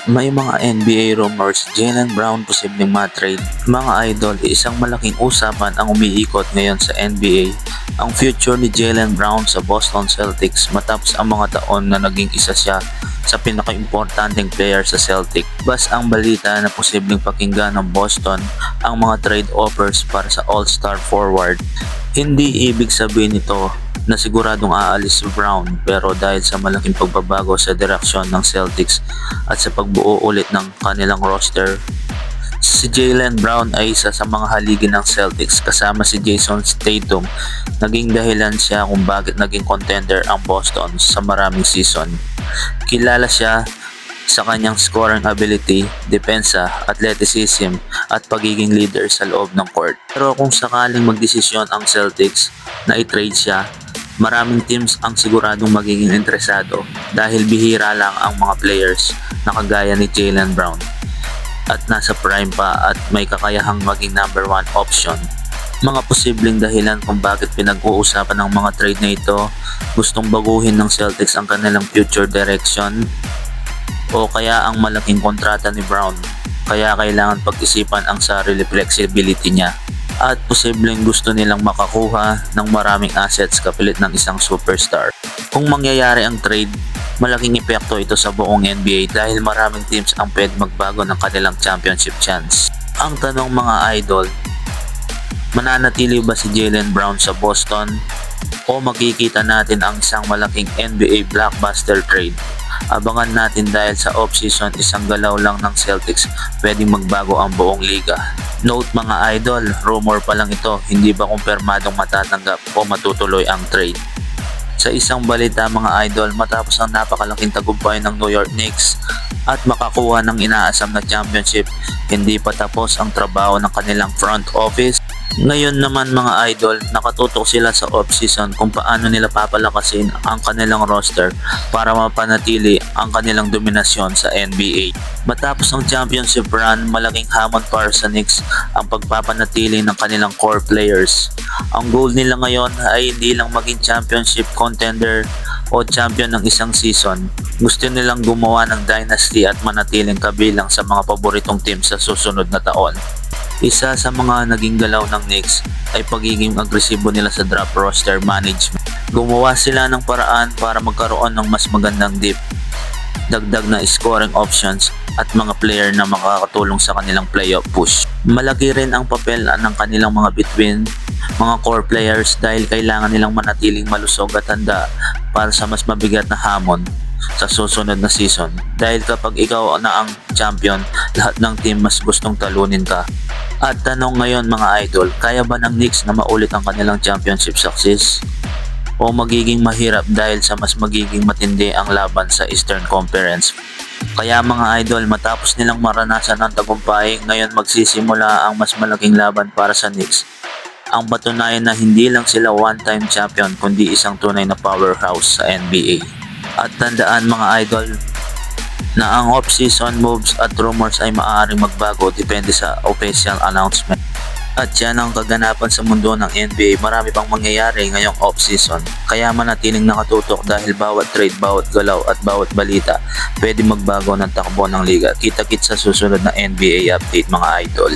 May mga NBA rumors, Jaylen Brown posibleng ma-trade. Mga idol, isang malaking usapan ang umiikot ngayon sa NBA. Ang future ni Jaylen Brown sa Boston Celtics matapos ang mga taon na naging isa siya sa pinaka-importanteng player sa Celtic. Bas ang balita na posibleng pakinggan ng Boston ang mga trade offers para sa All-Star forward. Hindi ibig sabihin nito na siguradong aalis si Brown, pero dahil sa malaking pagbabago sa direksyon ng Celtics at sa pagbuo ulit ng kanilang roster, si Jaylen Brown ay isa sa mga haligi ng Celtics kasama si Jason Tatum. Naging dahilan siya kung bakit naging contender ang Boston sa maraming season. Kilala siya sa kanyang scoring ability, depensa, athleticism at pagiging leader sa loob ng court. Pero kung sakaling magdesisyon ang Celtics na i-trade siya, maraming teams ang siguradong magiging interesado dahil bihira lang ang mga players na kagaya ni Jaylen Brown at nasa prime pa at may kakayahang maging number 1 option. Mga posibleng dahilan kung bakit pinag-uusapan ng mga trade na ito: gustong baguhin ng Celtics ang kanilang future direction, o kaya ang malaking kontrata ni Brown kaya kailangan pag-isipan ang sarili flexibility niya, at posibleng gusto nilang makakuha ng maraming assets kapalit ng isang superstar. Kung mangyayari ang trade, malaking epekto ito sa buong NBA dahil maraming teams ang pwede magbago ng kanilang championship chance. Ang tanong mga idol, mananatili ba si Jaylen Brown sa Boston o makikita natin ang isang malaking NBA blockbuster trade? Abangan natin dahil sa off-season isang galaw lang ng Celtics pwedeng magbago ang buong liga. Note mga idol, rumor pa lang ito, hindi ba kumpirmadong matatanggap o matutuloy ang trade. Sa isang balita mga idol, matapos ang napakalaking tagumpay ng New York Knicks at makakuha ng inaasam na championship, hindi pa tapos ang trabaho ng kanilang front office. Ngayon naman mga idol, nakatutok sila sa off-season kung paano nila papalakasin ang kanilang roster para mapanatili ang kanilang dominasyon sa NBA. Matapos ang championship run, malaking hamon para sa Knicks ang pagpapanatili ng kanilang core players. Ang goal nila ngayon ay hindi lang maging championship contender o champion ng isang season. Gusto nilang gumawa ng dynasty at manatiling kabilang sa mga paboritong team sa susunod na taon. Isa sa mga naging galaw ng Knicks ay pagiging agresibo nila sa draft roster management. Gumawa sila ng paraan para magkaroon ng mas magandang depth, dagdag na scoring options at mga player na makakatulong sa kanilang playoff push. Malaki rin ang papel ng kanilang mga between mga core players dahil kailangan nilang manatiling malusog at handa para sa mas mabigat na hamon sa susunod na season. Dahil kapag ikaw na ang champion, lahat ng team mas gustong talunin ka. At tanong ngayon mga idol, kaya ba ng Knicks na maulit ang kanilang championship success? O magiging mahirap dahil sa mas magiging matindi ang laban sa Eastern Conference? Kaya mga idol, matapos nilang maranasan ang tagumpay, ngayon magsisimula ang mas malaking laban para sa Knicks. Ang patunayan na hindi lang sila one-time champion kundi isang tunay na powerhouse sa NBA. At tandaan mga idol, na ang off-season moves at rumors ay maaaring magbago depende sa official announcement. At yan ang kaganapan sa mundo ng NBA. Marami pang mangyayari ngayong off-season, kaya manatiling nakatutok dahil bawat trade, bawat galaw at bawat balita pwede magbago ng takbo ng liga. Kita-kits sa susunod na NBA update mga idol.